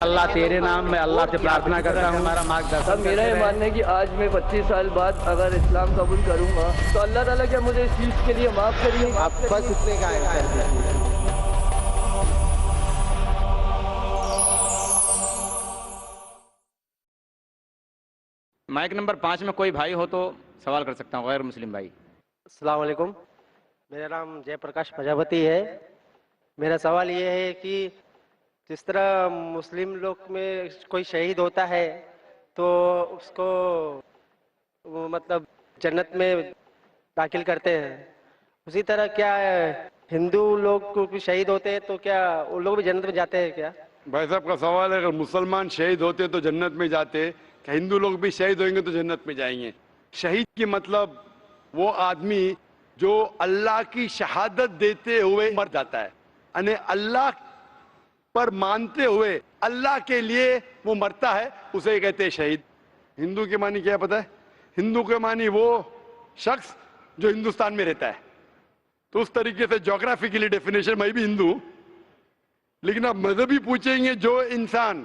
اللہ تیرے نام میں اللہ سے پرارتھنا کرتا ہوں ہمارا مارگدرشن اب میرا یہ ماننا ہے کہ آج میں 25 سال بعد اگر اسلام قبول کروں گا تو اللہ تعالیٰ کیا مجھے اس چیز کے لیے معاف کریں گے؟ آپ بس اتنے کا آنسر دیجیے۔ مائک نمبر 5 میں کوئی بھائی ہو تو سوال کر سکتا ہوں، غیر مسلم بھائی۔ السلام علیکم، میرا نام جے پرکاش پرجاپتی ہے۔ میرا سوال یہ ہے کہ جس طرح مسلم لوگ میں کوئی شہید ہوتا ہے تو اس کو وہ مطلب جنت میں داخل کرتے ہیں، اسی طرح کیا ہندو لوگ بھی شہید ہوتے ہیں تو کیا وہ لوگ بھی جنت میں جاتے ہیں کیا؟ بھائی صاحب کا سوال ہے، اگر مسلمان شہید ہوتے تو جنت میں جاتے، کہ ہندو لوگ بھی شہید ہوئیں گے تو جنت میں جائیں گے؟ شہید کی مطلب وہ آدمی جو اللہ کی شہادت دیتے ہوئے مر جاتا ہے، یعنی اللہ پر مانتے ہوئے اللہ کے لیے وہ مرتا ہے، اسے کہتے ہیں شہید۔ ہندو کے معنی کیا پتہ ہے؟ ہندو کے معنی وہ شخص جو ہندوستان میں رہتا ہے۔ تو اس طریقے سے جغرافیکلی ڈیفینیشن میں بھی ہندو ہوں، لیکن آپ مذہبی پوچھیں گے جو انسان،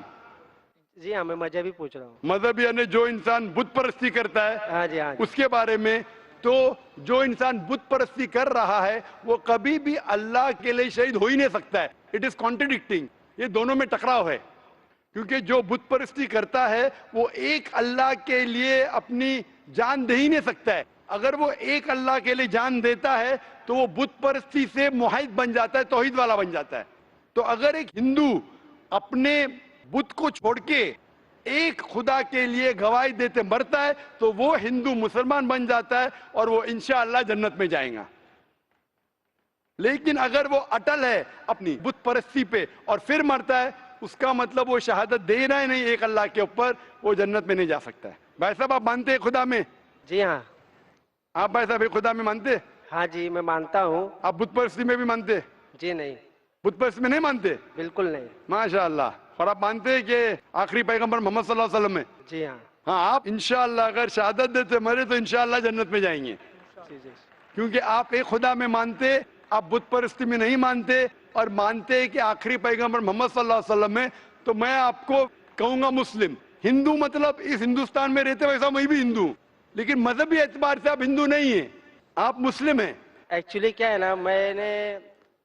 جی ہاں، میں مذہبی پوچھ رہا ہوں۔ مذہبی یعنی جو انسان بت پرستی کرتا ہے ہاں جی ہاں جی۔ اس کے بارے میں، تو جو انسان بت پرستی کر رہا ہے وہ کبھی بھی اللہ کے لیے شہید ہو ہی نہیں سکتا ہے۔ اٹ از کانٹرڈکٹنگ، یہ دونوں میں ٹکراؤ ہے، کیونکہ جو بت پرستی کرتا ہے وہ ایک اللہ کے لیے اپنی جان دے ہی نہیں سکتا ہے۔ اگر وہ ایک اللہ کے لیے جان دیتا ہے تو وہ بت پرستی سے موحد بن جاتا ہے، توحید والا بن جاتا ہے۔ تو اگر ایک ہندو اپنے بت کو چھوڑ کے ایک خدا کے لیے گواہی دیتے مرتا ہے تو وہ ہندو مسلمان بن جاتا ہے اور وہ انشاءاللہ جنت میں جائیں گا۔ لیکن اگر وہ اٹل ہے اپنی بت پرستی پہ اور پھر مرتا ہے، اس کا مطلب وہ شہادت دے رہا ہے نہیں ایک اللہ کے اوپر، وہ جنت میں نہیں جا سکتا ہے۔ بھائی صاحب آپ مانتے ہیں خدا میں؟ جی ہاں۔ آپ بھائی صاحب ایک خدا میں مانتے؟ ہاں جی میں مانتا ہوں۔ آپ بت پرستی میں بھی مانتے؟ جی نہیں، بت پرستی میں نہیں مانتے؟ بالکل نہیں۔ ماشاءاللہ۔ اور آپ مانتے ہیں کہ آخری پیغمبر محمد صلی اللہ علیہ وسلم ہے؟ جی ہاں۔ ہاں، آپ انشاءاللہ اگر شہادت دیتے مرے تو انشاءاللہ جنت میں جائیں گے، جی جی۔ کیونکہ آپ ایک خدا میں مانتے، آپ بت پرستی میں نہیں مانتے، اور مانتے کہ آخری پیغمبر محمد صلی اللہ علیہ وسلم ہے۔ تو میں آپ کو کہوں گا مسلم۔ ہندو مطلب اس ہندوستان میں رہتے ویسا میں بھی ہندو ہوں، لیکن مذہبی اعتبار سے آپ ہندو نہیں ہیں، آپ مسلم ہیں۔ ایکچولی کیا ہے نا، میں نے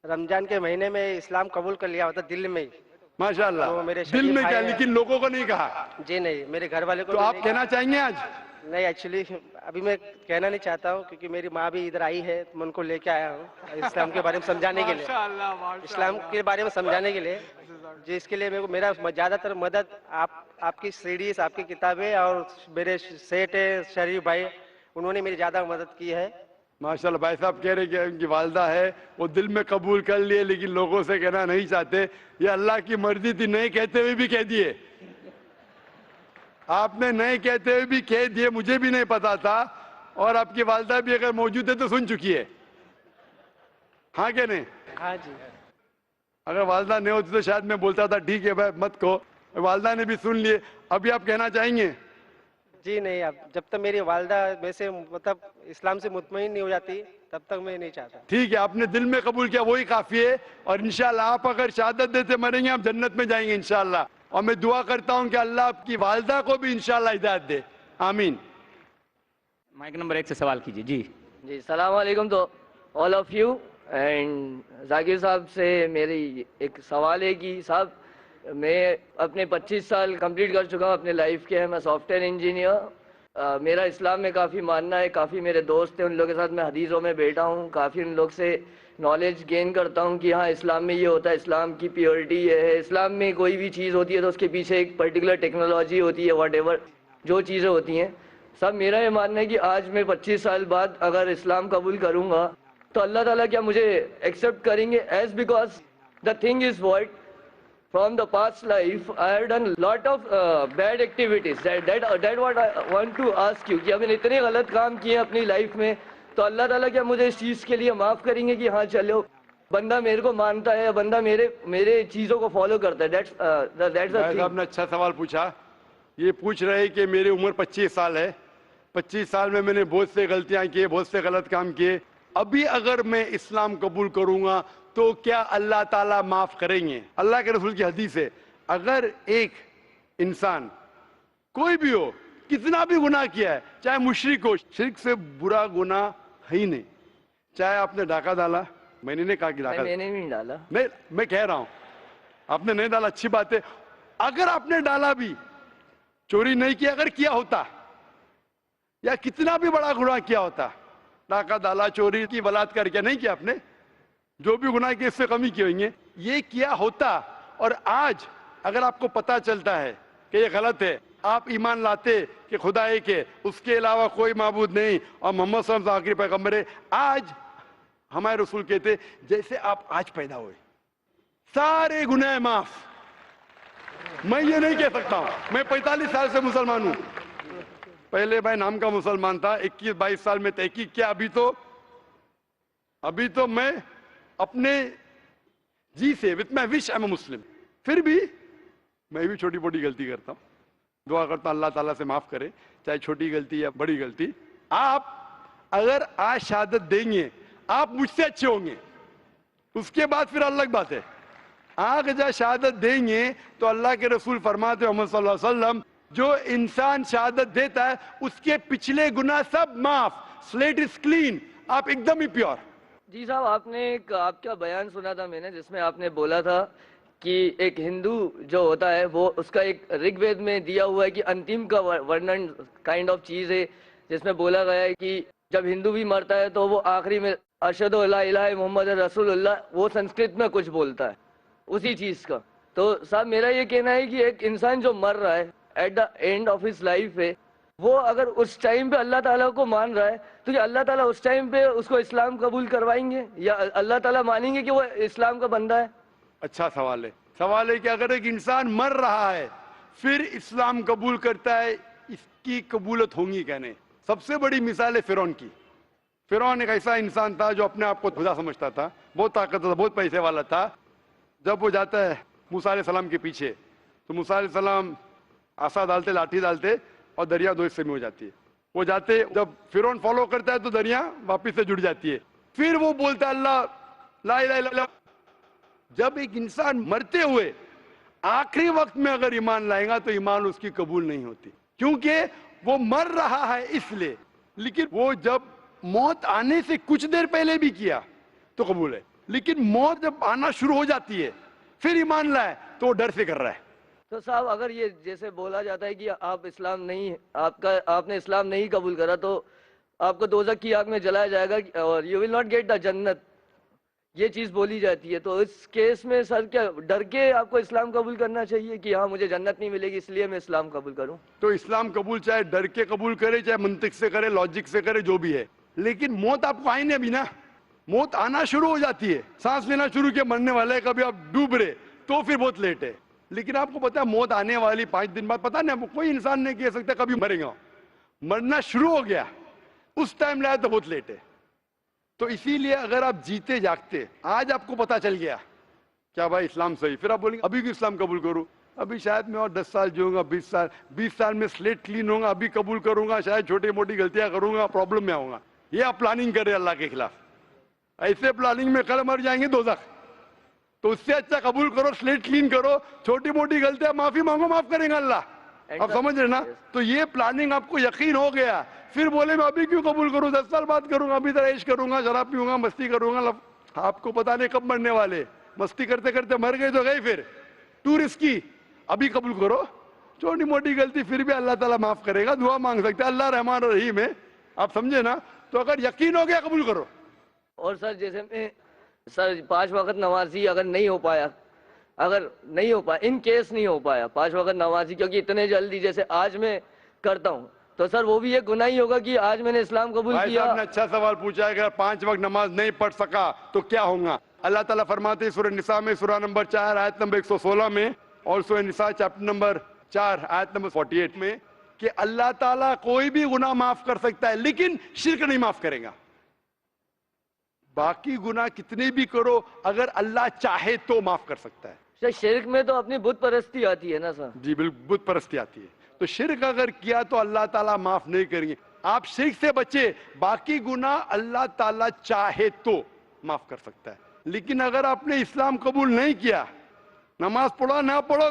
رمضان کے مہینے میں اسلام قبول کر لیا ہوتا دل میں ہی۔ ماشاءاللہ، وہ میرے دل شریف میں بھائی کیا، ہیں۔ لیکن لوگوں کو نہیں کہا۔ جی نہیں، میرے گھر والے کو تو بھی آپ نہیں کہنا چاہیں گے آج؟ کہا۔ نہیں، ایکچولی ابھی میں کہنا نہیں چاہتا ہوں، کیونکہ میری ماں بھی ادھر آئی ہے، میں ان کو لے کے آیا ہوں اسلام کے بارے میں سمجھانے کے لیے، اسلام کے بارے میں سمجھانے کے لیے، جس کے لیے میرا زیادہ تر مدد آپ کی سیڈیز، آپ کی کتابیں اور میرے سیٹ ہے شریف بھائی، انہوں نے میری زیادہ مدد کی ہے۔ ماشاءاللہ۔ بھائی صاحب کہہ رہے کہ ان کی والدہ ہے، وہ دل میں قبول کر لیے لیکن لوگوں سے کہنا نہیں چاہتے۔ یہ اللہ کی مرضی تھی، نہیں کہتے ہوئے بھی کہہ دیے، آپ نے نہیں کہتے ہوئے بھی کہہ دیے، مجھے بھی نہیں پتا تھا، اور آپ کی والدہ بھی اگر موجود ہے تو سن چکی ہے، ہاں کہ نہیں؟ ہاں جی۔ اگر والدہ نہیں ہوتی تو شاید میں بولتا تھا ٹھیک ہے بھائی مت کہو، والدہ نے بھی سن لیے۔ ابھی آپ کہنا چاہیں گے؟ جی نہیں، اب جب تک میری والدہ میں سے مطلب اسلام سے مطمئن نہیں ہو جاتی تب تک میں نہیں چاہتا۔ ٹھیک ہے، آپ نے دل میں قبول کیا، وہی کافی ہے، اور انشاءاللہ آپ اگر شہادت دیتے مریں گے آپ جنت میں جائیں گے انشاءاللہ۔ اور میں دعا کرتا ہوں کہ اللہ آپ کی والدہ کو بھی انشاءاللہ ہدایت دے، آمین۔ مائک نمبر 1 سے سوال کیجیے جی۔ جی السلام علیکم تو آل آف یو، اینڈ ذاکر صاحب سے میری ایک سوال ہے کہ صاحب میں اپنے 25 سال کمپلیٹ کر چکا ہوں اپنے لائف کے، میں سافٹ ویئر انجینئر۔ میرا اسلام میں کافی ماننا ہے، کافی میرے دوست ہیں، ان لوگوں کے ساتھ میں حدیثوں میں بیٹھا ہوں، کافی ان لوگ سے نالج گین کرتا ہوں کہ ہاں اسلام میں یہ ہوتا ہے، اسلام کی پیورٹی یہ ہے، اسلام میں کوئی بھی چیز ہوتی ہے تو اس کے پیچھے ایک پرٹیکولر ٹیکنالوجی ہوتی ہے، واٹ ایور جو چیزیں ہوتی ہیں۔ صاحب میرا یہ ماننا ہے کہ آج میں 25 سال بعد اگر اسلام قبول کروں گا تو اللہ تعالیٰ کیا مجھے ایکسیپٹ کریں گے؟ As because the thing is what from the past life I have done lot of bad activities, that what I want to ask you کہ اب میں نے اتنے غلط کام کیے اپنی لائف میں، تو اللہ تعالیٰ کیا مجھے اس چیز کے لیے معاف کریں گے کہ ہاں چلو بندہ میرے کو مانتا ہے، بندہ میرے چیزوں کو فالو کرتا ہے؟ that's the بھائی صاحب thing۔ نے اچھا سوال پوچھا۔ یہ پوچھ رہے کہ میری عمر 25 سال ہے، 25 سال میں نے بہت سے غلطیاں کی، بہت سے غلط کام کیے، ابھی اگر میں اسلام قبول کروں گا تو کیا اللہ تعالیٰ معاف کریں گے؟ اللہ کے رسول کی حدیث ہے، اگر ایک انسان کوئی بھی ہو کتنا بھی گناہ کیا ہے، چاہے مشرک ہو، شرک سے برا گناہ ہے ہی نہیں. چاہے آپ نے ڈاکہ ڈالا، میں نے نہیں کہا کہ ڈاکہ، میں نے نہیں ڈالا. نہیں میں کہہ رہا ہوں آپ نے نہیں ڈالا، اچھی بات ہے. اگر آپ نے ڈالا بھی، چوری نہیں کیا، اگر کیا ہوتا یا کتنا بھی بڑا گناہ کیا ہوتا، ڈاکہ ڈالا، چوری کی، بلاತ್ಕಾರ کیا، نہیں کیا آپ نے، جو بھی گناہ کیا اس سے کمی کی ہوئی ہیں، یہ کیا ہوتا اور آج اگر آپ کو پتا چلتا ہے کہ یہ غلط ہے، آپ ایمان لاتے کہ خدا ایک ہے، اس کے علاوہ کوئی معبود نہیں اور محمد صلی اللہ علیہ وسلم آخری پیغمبر ہے، آج ہمارے رسول کہتے جیسے آپ آج پیدا ہوئے سارے گناہ معاف. میں یہ نہیں کہہ سکتا ہوں، میں 45 سال سے مسلمان ہوں. پہلے میں نام کا مسلمان تھا، 21-22 سال میں تحقیق کیا. ابھی تو میں اپنے جی سے with my wish I am اے مسلم. پھر بھی میں بھی چھوٹی موٹی غلطی کرتا ہوں، دعا کرتا ہوں اللہ تعالیٰ سے معاف کرے، چاہے چھوٹی غلطی یا بڑی غلطی. آپ اگر آج شہادت دیں گے آپ مجھ سے اچھے ہوں گے، اس کے بعد پھر الگ بات ہے. آگ جب شہادت دیں گے تو اللہ کے رسول فرماتے ہیں محمد صلی اللہ علیہ وسلم، جو انسان شہادت دیتا ہے اس کے پچھلے گناہ سب معاف، سلیٹ از کلین، آپ ایک دم ہی پیور. جی صاحب، آپ نے ایک آپ کا بیان سنا تھا میں نے، جس میں آپ نے بولا تھا کہ ایک ہندو جو ہوتا ہے وہ اس کا ایک رگ وید میں دیا ہوا ہے کہ انتم کا ورنن کائنڈ آف چیز ہے، جس میں بولا گیا ہے کہ جب ہندو بھی مرتا ہے تو وہ آخری میں اشہد لا الہ محمد رسول اللہ، وہ سنسکرت میں کچھ بولتا ہے اسی چیز کا. تو صاحب میرا یہ کہنا ہے کہ ایک انسان جو مر رہا ہے at the end of his life ہے، وہ اگر اس ٹائم پہ اللہ تعالیٰ کو مان رہا ہے تو کیا اللہ تعالیٰ اس ٹائم پہ اس کو اسلام قبول کروائیں گے، یا اللہ تعالیٰ مانیں گے کہ وہ اسلام کا بندہ ہے؟ اچھا سوال ہے. سوال ہے کہ اگر ایک انسان مر رہا ہے پھر اسلام قبول کرتا ہے، اس کی قبولت ہوں گی کہنے. سب سے بڑی مثال ہے فرعون کی. فرعون ایک ایسا انسان تھا جو اپنے آپ کو خدا سمجھتا تھا، بہت طاقتور تھا، بہت پیسے والا تھا. جب وہ جاتا ہے موسیٰ علیہ السلام کے پیچھے تو موسیٰ علیہ السلام عصا ڈالتے، لاٹھی ڈالتے اور دریا دو حصے میں ہو جاتی ہے. وہ جاتے، جب فرعون فالو کرتا ہے تو دریا واپس سے جڑ جاتی ہے. پھر وہ بولتا ہے اللہ لا الہ الا اللہ. جب ایک انسان مرتے ہوئے آخری وقت میں اگر ایمان لائے گا تو ایمان اس کی قبول نہیں ہوتی، کیونکہ وہ مر رہا ہے اس لیے. لیکن وہ جب موت آنے سے کچھ دیر پہلے بھی کیا تو قبول ہے، لیکن موت جب آنا شروع ہو جاتی ہے پھر ایمان لائے تو وہ ڈر سے کر رہا ہے. تو صاحب اگر یہ جیسے بولا جاتا ہے کہ آپ اسلام نہیں، آپ نے اسلام نہیں قبول کرا تو آپ کو دوزخ کی آگ میں جلایا جائے گا اور you will not get the جنت، یہ چیز بولی جاتی ہے. تو اس کیس میں سر کیا ڈر کے آپ کو اسلام قبول کرنا چاہیے کہ ہاں مجھے جنت نہیں ملے گی اس لیے میں اسلام قبول کروں؟ تو اسلام قبول چاہے ڈر کے قبول کرے، چاہے منطق سے کرے، لاجک سے کرے، جو بھی ہے، لیکن موت آپ کو آئیں ابھی نا. موت آنا شروع ہو جاتی ہے، سانس لینا شروع کیا، مرنے والے ہیں، کبھی آپ ڈوب رہے تو پھر بہت لیٹ ہے. لیکن آپ کو پتا ہے موت آنے والی 5 دن بعد، پتا نہیں کوئی انسان نہیں کہہ سکتا کبھی مرے گا. مرنا شروع ہو گیا اس ٹائم لایا تو بہت لیٹ ہے. تو اسی لیے اگر آپ جیتے جاگتے آج آپ کو پتا چل گیا کیا بھائی اسلام صحیح، پھر آپ بولیں گے ابھی بھی اسلام قبول کروں، ابھی شاید میں اور 10 سال جیوں گا، 20 سال میں سلیٹ کلین ہوں گا، ابھی قبول کروں گا، شاید چھوٹی موٹی غلطیاں کروں گا، پرابلم میں آؤں گا. یہ آپ پلاننگ کر رہے ہیں اللہ کے خلاف. ایسے پلاننگ میں کل مر جائیں گے دوزخ. تو اس سے اچھا قبول کرو، سلیٹ کلین کرو، چھوٹی موٹی غلطیاں معافی مانگو، معاف کریں گا اللہ. آپ سمجھ رہے نا؟ تو یہ پلاننگ آپ کو یقین ہو گیا، پھر بولے میں ابھی کیوں قبول کروں، 10 سال بعد کروں گا، ابھی طرح عیش کروں گا، شراب پیوں گا، مستی کروں گا. آپ کو پتا نہیں کب مرنے والے، مستی کرتے کرتے مر گئے تو گئے، پھر ٹو رسکی. ابھی قبول کرو، چھوٹی موٹی غلطی پھر بھی اللہ تعالیٰ معاف کرے گا، دعا مانگ سکتے ہیں، اللہ رحمان الرحیم ہے. آپ سمجھے نا؟ تو اگر یقین ہو گیا قبول کرو. اور سر جیسے میں سر 5 وقت نمازی اگر نہیں ہو پایا، ان کیس نہیں ہو پایا 5 وقت نمازی، کیونکہ اتنے جلدی جیسے آج میں کرتا ہوں، تو سر وہ بھی ایک گناہ ہی ہوگا کہ آج میں نے اسلام قبول بھائی کیا. صاحب نے اچھا سوال پوچھا ہے، اگر 5 وقت نماز نہیں پڑھ سکا تو کیا ہوگا؟ اللہ تعالیٰ فرماتے ہیں سورہ نساء میں، سورہ نمبر 4 آیت نمبر 116 میں، اور سورہ نساء چیپٹر نمبر 4 آیت نمبر 48 میں، کہ اللہ تعالیٰ کوئی بھی گناہ معاف کر سکتا ہے لیکن شرک نہیں معاف کرے گا. باقی گناہ کتنے بھی کرو اگر اللہ چاہے تو معاف کر سکتا ہے. سر شرک میں تو اپنی بت پرستی آتی ہے نا سر؟ جی بالکل، بت پرستی آتی ہے. تو شرک اگر کیا تو اللہ تعالیٰ معاف نہیں کریں گے. آپ شرک سے بچے، باقی گناہ اللہ تعالیٰ چاہے تو معاف کر سکتا ہے. لیکن اگر آپ نے اسلام قبول نہیں کیا، نماز پڑھو نہ پڑھو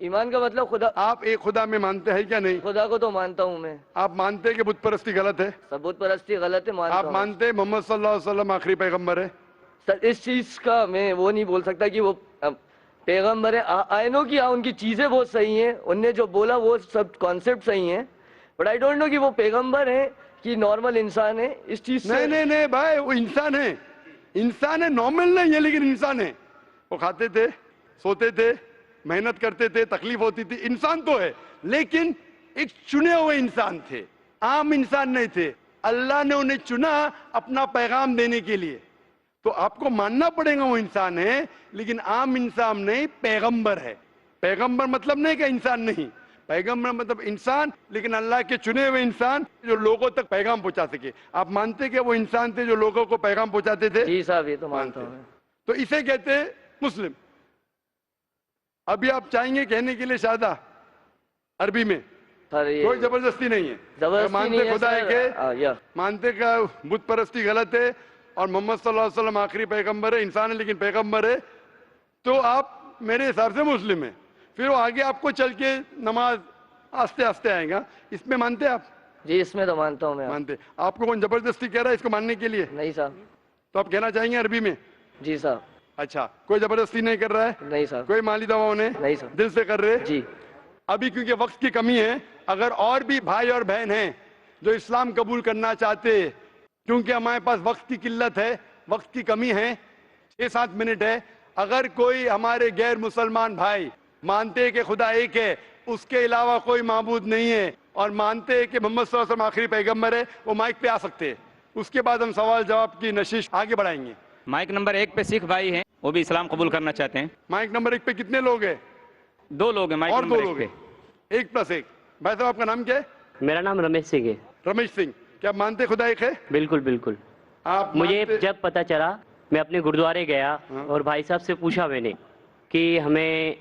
ایمان کا مطلب خدا. آپ ایک خدا میں مانتے ہیں کیا نہیں؟ خدا کو تو مانتا ہوں میں. آپ مانتے ہیں کہ بت پرستی غلط ہے؟ سب بت پرستی غلط ہے مانتا آپ ہوں. مانتے ہیں محمد صلی اللہ علیہ وسلم آخری پیغمبر ہے؟ سر اس چیز کا میں وہ نہیں بول سکتا کہ وہ پیغمبر ہے. آئی نو کہ ان کی چیزیں بہت صحیح ہیں, ان نے جو بولا وہ سب کانسیپٹ صحیح ہیں, بٹ آئی ڈونٹ نو کہ وہ پیغمبر ہیں کہ نارمل انسان ہے. اس چیز سے نہیں بھائی, وہ انسان ہے, انسان ہے, نارمل نہیں ہے لیکن انسان ہے. وہ کھاتے تھے, سوتے تھے, محنت کرتے تھے, تکلیف ہوتی تھی, انسان تو ہے لیکن ایک چنے ہوئے انسان تھے, عام انسان نہیں تھے. اللہ نے انہیں چنا اپنا پیغام دینے کے لیے, تو آپ کو ماننا پڑے گا وہ انسان ہے لیکن عام انسان نہیں, پیغمبر ہے. پیغمبر مطلب نہیں کہ انسان نہیں, پیغمبر مطلب انسان لیکن اللہ کے چنے ہوئے انسان جو لوگوں تک پیغام پہنچا سکے. آپ مانتے کہ وہ انسان تھے جو لوگوں کو پیغام پہنچاتے تھے؟ جی صاحب یہ تو مانتا ہوں. تو اسے کہتے ہیں مسلم. ابھی آپ چاہیں گے کہنے کے لیے شادہ عربی میں؟ کوئی زبردستی نہیں ہے. مانتے خدا ہے کہ مانتے کہ بت پرستی غلط ہے اور محمد صلی اللہ علیہ وسلم آخری پیغمبر ہے, انسان ہے لیکن پیغمبر ہے, تو آپ میرے حساب سے مسلم ہیں. پھر وہ آگے آپ کو چل کے نماز آستے آستے آئے گا, اس میں مانتے آپ؟ جی اس میں تو مانتا ہوں میں. مانتے. آپ کو کون زبردستی کہہ رہا ہے اس کو ماننے کے لیے؟ نہیں صاحب. تو آپ کہنا چاہیں گے عربی میں؟ جی صاحب. اچھا, کوئی زبردستی نہیں کر رہا ہے؟ نہیں صاحب. کوئی مالی دباؤ نہیں؟ نہیں صاحب. دل سے کر رہے؟ جی. ابھی کیونکہ وقت کی کمی ہے, اگر اور بھی بھائی اور بہن ہیں جو اسلام قبول کرنا چاہتے, کیونکہ ہمارے پاس وقت کی قلت ہے, وقت کی کمی ہے, 6-7 منٹ ہے, اگر کوئی ہمارے غیر مسلمان بھائی مانتے کہ خدا ایک ہے, اس کے علاوہ کوئی معبود نہیں ہے, اور مانتے کہ محمد صلی اللہ علیہ وسلم آخری پیغمبر ہے, وہ مائک پہ آ سکتے ہیں. اس کے بعد ہم سوال جواب کی نشست آگے بڑھائیں گے. مائک نمبر 1 پہ سکھ بھائی ہیں, وہ بھی اسلام قبول کرنا چاہتے ہیں. مائک نمبر 1 پہ کتنے لوگ ہیں؟ 2 لوگ ہیں مائک اور نمبر 2 1 لوگ پہ. ہیں. 1+1. بھائی صاحب آپ کا نام کیا ہے؟ میرا نام رمیش سنگھ ہے. رمیش سنگھ, کیا آپ مانتے خدا ایک ہے؟ بالکل بالکل. آپ مجھے جب پتا چلا, میں اپنے گردوارے گیا اور بھائی صاحب سے پوچھا میں نے کہ ہمیں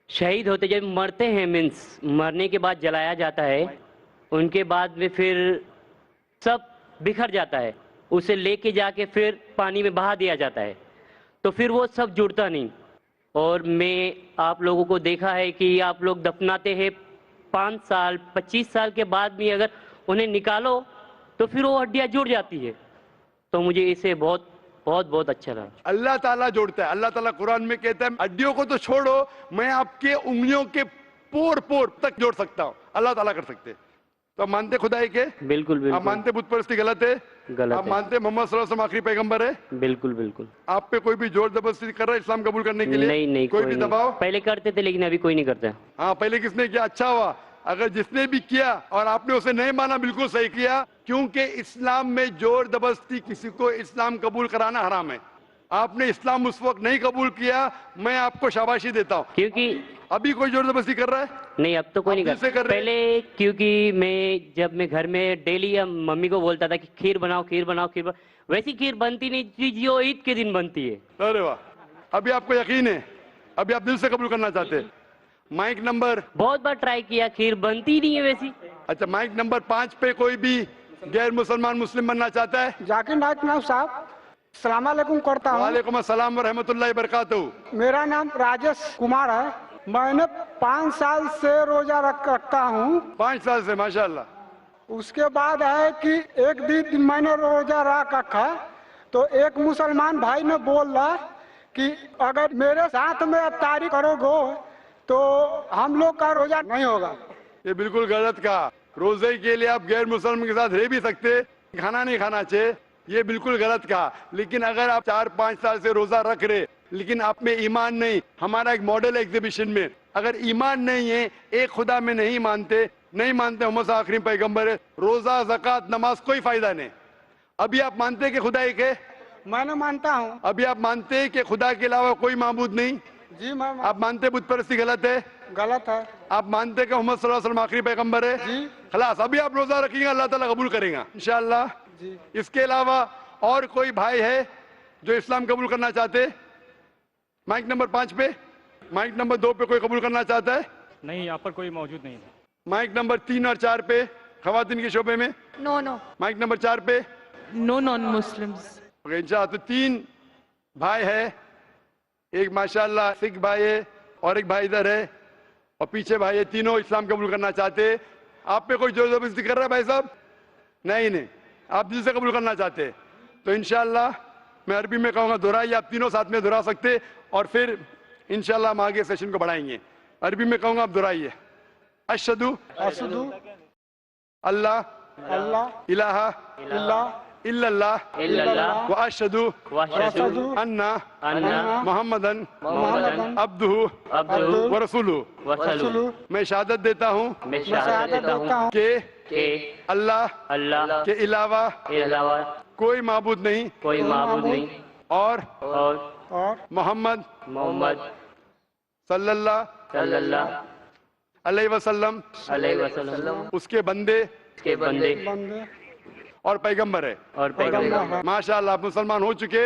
شہید ہوتے جب مرتے ہیں, مینس مرنے کے بعد جلایا جاتا ہے, ان کے بعد میں پھر سب بکھر جاتا ہے, اسے لے کے جا کے پھر پانی میں بہا دیا جاتا ہے, تو پھر وہ سب جڑتا نہیں. اور میں آپ لوگوں کو دیکھا ہے کہ آپ لوگ دفناتے ہیں 5 سال 25 سال کے بعد بھی اگر انہیں نکالو تو پھر وہ ہڈیاں جڑ جاتی ہے. تو مجھے اسے بہت بہت بہت اچھا لگا. اللہ تعالیٰ جوڑتا ہے. اللہ تعالیٰ قرآن میں کہتا ہے ہڈیوں کو تو چھوڑو, میں آپ کے انگلیوں کے پور تک جوڑ سکتا ہوں. اللہ تعالیٰ کر سکتے. تو آپ مانتے خدا ایک ہے؟ بالکل بالکل. آپ مانتے بت پرستی غلط ہے؟ غلط. آپ مانتے محمد صلی اللہ علیہ وسلم آخری پیغمبر ہے؟ بالکل بالکل. آپ پہ کوئی بھی زور زبردستی کر رہا ہے اسلام قبول کرنے کے لیے؟ نہیں کوئی بھی دباؤ؟ پہلے کرتے تھے لیکن ابھی کوئی نہیں کرتا. ہاں پہلے کس نے کیا؟ اچھا ہوا اگر جس نے بھی کیا اور آپ نے اسے نہیں مانا, بالکل صحیح کیا, کیونکہ اسلام میں زور زبردستی کسی کو اسلام قبول کرانا حرام ہے. آپ نے اسلام اس وقت نہیں قبول کیا, میں آپ کو شاباشی دیتا ہوں. کیونکہ ابھی کوئی زور زبردستی کر رہا ہے؟ نہیں, اب تو کوئی نہیں کرتا. پہلے کیونکہ جب میں گھر میں ڈیلی ممی کو بولتا تھا کہ کھیر بناؤ کھیر بناؤ کھیر بناؤ, ویسی کھیر بنتی نہیں تھی جو عید کے دن بنتی ہے. ارے واہ, ابھی آپ کو یقین ہے, ابھی آپ دل سے قبول کرنا چاہتے ہیں. مائک نمبر, بہت بار ٹرائی کیا, کھیر بنتی نہیں ہے ویسی. اچھا, مائک نمبر 5 پہ کوئی بھی غیر مسلمان مسلم بننا چاہتا ہے؟ ذاکر نائک نام صاحب, السلام علیکم کرتا ہوں. وعلیکم السلام ورحمۃ اللہ وبرکاتہ. میرا نام راجیش کمار ہے. میں نے 5 سال سے روزہ رکھتا ہوں. 5 سال سے, ماشاءاللہ. اس کے بعد ہے کہ ایک دن میں نے روزہ رکھا تو ایک مسلمان بھائی نے بولا کہ اگر میرے ساتھ میں افطاری کرو گے تو ہم لوگ کا روزہ نہیں ہوگا. یہ بالکل غلط کہا. روزے کے لیے آپ غیر مسلم کے ساتھ رہ بھی سکتے, کھانا نہیں کھانا چاہیے, یہ بالکل غلط کہا. لیکن اگر آپ 4-5 سال سے روزہ رکھ رہے لیکن آپ میں ایمان نہیں, ہمارا ایک ماڈل ایگزیبیشن میں اگر ایمان نہیں ہے, ایک خدا میں نہیں مانتے محمد آخری پیغمبر ہے, روزہ زکوٰۃ نماز کوئی فائدہ نہیں. ابھی آپ مانتے کہ خدا ایک ہے؟ میں نے مانتا ہوں. ابھی آپ مانتے کہ خدا کے علاوہ کوئی معبود نہیں؟ جی میں. آپ مانتے بت پرستی غلط ہے؟ غلط ہے. آپ مانتے کہ محمد صلی اللہ علیہ وسلم آخری پیغمبر ہے؟ جی. خلاص, ابھی آپ روزہ رکھیں گے, اللہ تعالیٰ قبول کریں گا انشاءاللہ. جی. اس کے علاوہ اور کوئی بھائی ہے جو اسلام قبول کرنا چاہتے؟ مائک نمبر 5 پہ. مائک نمبر 2 پہ کوئی قبول کرنا چاہتا ہے؟ نہیں, یہاں پر کوئی موجود نہیں. مائک نمبر 3 اور 4 پہ خواتین کے شعبے میں؟ نو. مائک نمبر 4 پہ نو نان مسلمز. تو 3 بھائی ہے, ایک ماشاءاللہ سکھ بھائی ہے اور ایک بھائی ادھر ہے. اور پیچھے بھائی یہ تینوں اسلام قبول کرنا چاہتے ہیں. آپ پہ کوئی زبردستی کر رہا ہے بھائی صاحب؟ نہیں آپ دل سے قبول کرنا چاہتے ہیں تو انشاءاللہ میں عربی میں کہوں گا دہرائیے. آپ تینوں ساتھ میں دہرا سکتے اور پھر انشاءاللہ ہم آگے سیشن کو بڑھائیں گے. عربی میں کہوں گا آپ دہرائیے. اشہدو اللہ الہ الا اللہ واشہدو ان محمدن عبدہ ورسولہ. میں شہادت دیتا ہوں کہ اللہ کے علاوہ کوئی معبود نہیں اور محمد صلی اللہ علیہ وسلم اس کے بندے اور پیغمبر ہے. ماشاءاللہ آپ مسلمان ہو چکے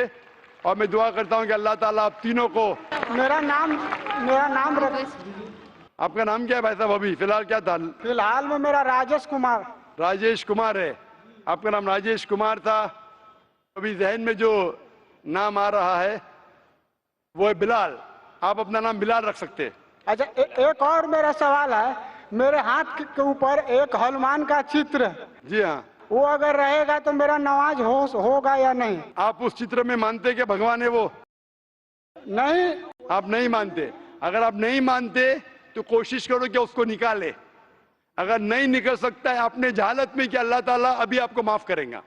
اور میں دعا کرتا ہوں کہ اللہ تعالیٰ آپ تینوں کو. میرا نام آپ کا نام کیا ہے بھائی صاحب؟ ابھی فی الحال کیا تھا؟ فی الحال میں میرا راجیش کمار ہے. آپ کا نام راجیش کمار تھا. ابھی ذہن میں جو نام آ رہا ہے وہ ہے بلال. آپ اپنا نام بلال رکھ سکتے. اچھا ایک اور میرا سوال ہے. میرے ہاتھ کے اوپر ایک ہنومان کا چتر ہے. جی ہاں. وہ اگر رہے گا تو میرا نماز ہوگا یا نہیں؟ آپ اس چتر میں مانتے کہ بھگوان ہے وہ؟ نہیں. آپ نہیں مانتے. اگر آپ نہیں مانتے تو کوشش کرو کہ اس کو نکالے. اگر نہیں نکل سکتا ہے آپ نے جہالت میں کیا اللہ تعالیٰ ابھی آپ کو معاف کریں گا.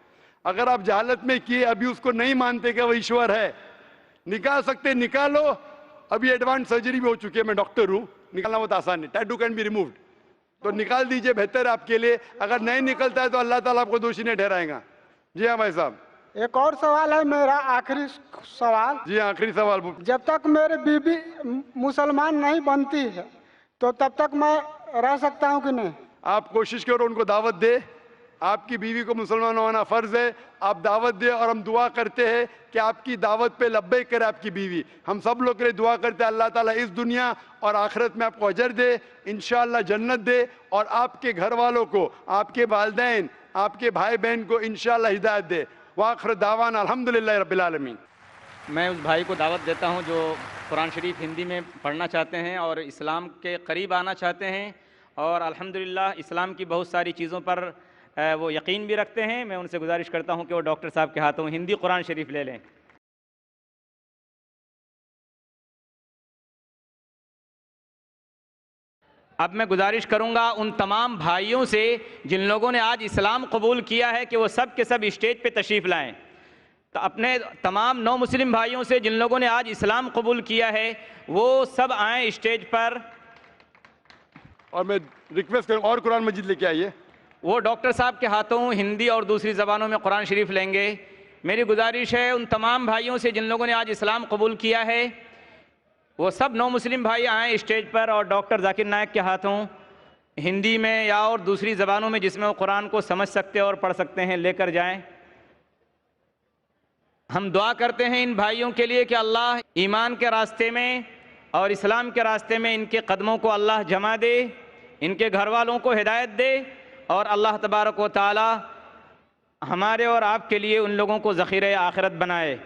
اگر آپ جہالت میں کیے ابھی اس کو نہیں مانتے کہ وہ ایشور ہے نکال سکتے نکالو. ابھی ایڈوانس سرجری بھی ہو چکی ہے. میں ڈاکٹر ہوں. نکالنا بہت آسان ہے. Tattoo can be removed. تو نکال دیجئے بہتر ہے آپ کے لیے. اگر نہیں نکلتا ہے تو اللہ تعالیٰ آپ کو دوشی نہیں ٹھہرائے گا. جی ہاں بھائی صاحب. ایک اور سوال ہے میرا آخری سوال. جی ہاں آخری سوال. جب تک میری بیوی مسلمان نہیں بنتی ہے تو تب تک میں رہ سکتا ہوں کہ نہیں؟ آپ کوشش کرو ان کو دعوت دے. آپ کی بیوی کو مسلمان ہونا فرض ہے. آپ دعوت دے اور ہم دعا کرتے ہیں کہ آپ کی دعوت پہ لبیک کرے آپ کی بیوی. ہم سب لوگ کے لیے دعا کرتے ہیں اللہ تعالیٰ اس دنیا اور آخرت میں آپ کو اجر دے, انشاءاللہ جنت دے, اور آپ کے گھر والوں کو, آپ کے والدین, آپ کے بھائی بہن کو انشاءاللہ ہدایت دے. وآخر دعوانا الحمدللہ رب العالمین. میں اس بھائی کو دعوت دیتا ہوں جو قرآن شریف ہندی میں پڑھنا چاہتے ہیں اور اسلام کے قریب آنا چاہتے ہیں اور الحمدللہ اسلام کی بہت ساری چیزوں پر وہ یقین بھی رکھتے ہیں. میں ان سے گزارش کرتا ہوں کہ وہ ڈاکٹر صاحب کے ہاتھوں ہندی قرآن شریف لے لیں. اب میں گزارش کروں گا ان تمام بھائیوں سے جن لوگوں نے آج اسلام قبول کیا ہے کہ وہ سب کے سب اسٹیج پہ تشریف لائیں. تو اپنے تمام نو مسلم بھائیوں سے جن لوگوں نے آج اسلام قبول کیا ہے وہ سب آئیں اسٹیج پر. اور میں ریکویسٹ کروں اور قرآن مجید لے کے آئیے. وہ ڈاکٹر صاحب کے ہاتھوں ہندی اور دوسری زبانوں میں قرآن شریف لیں گے. میری گزارش ہے ان تمام بھائیوں سے جن لوگوں نے آج اسلام قبول کیا ہے وہ سب نو مسلم بھائی آئیں اسٹیج پر اور ڈاکٹر ذاکر نائک کے ہاتھوں ہندی میں یا اور دوسری زبانوں میں جس میں وہ قرآن کو سمجھ سکتے اور پڑھ سکتے ہیں لے کر جائیں. ہم دعا کرتے ہیں ان بھائیوں کے لیے کہ اللہ ایمان کے راستے میں اور اسلام کے راستے میں ان کے قدموں کو اللہ جما دے, ان کے گھر والوں کو ہدایت دے, اور اللہ تبارک و تعالی ہمارے اور آپ کے لیے ان لوگوں کو ذخیرہ آخرت بنائے.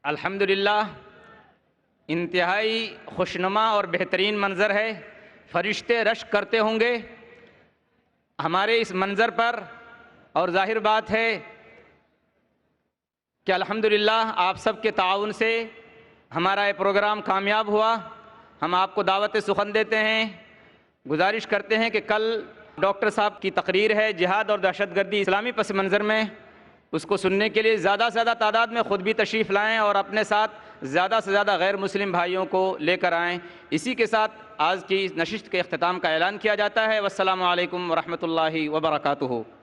الحمدللہ انتہائی خوشنما اور بہترین منظر ہے. فرشتے رشک کرتے ہوں گے ہمارے اس منظر پر, اور ظاہر بات ہے کہ الحمدللہ آپ سب کے تعاون سے ہمارا یہ پروگرام کامیاب ہوا. ہم آپ کو دعوت سخن دیتے ہیں. گزارش کرتے ہیں کہ کل ڈاکٹر صاحب کی تقریر ہے جہاد اور دہشت گردی اسلامی پس منظر میں. اس کو سننے کے لیے زیادہ سے زیادہ تعداد میں خود بھی تشریف لائیں اور اپنے ساتھ زیادہ سے زیادہ غیر مسلم بھائیوں کو لے کر آئیں۔ اسی کے ساتھ آج کی نشست کے اختتام کا اعلان کیا جاتا ہے۔ والسلام علیکم ورحمۃ اللہ وبرکاتہ۔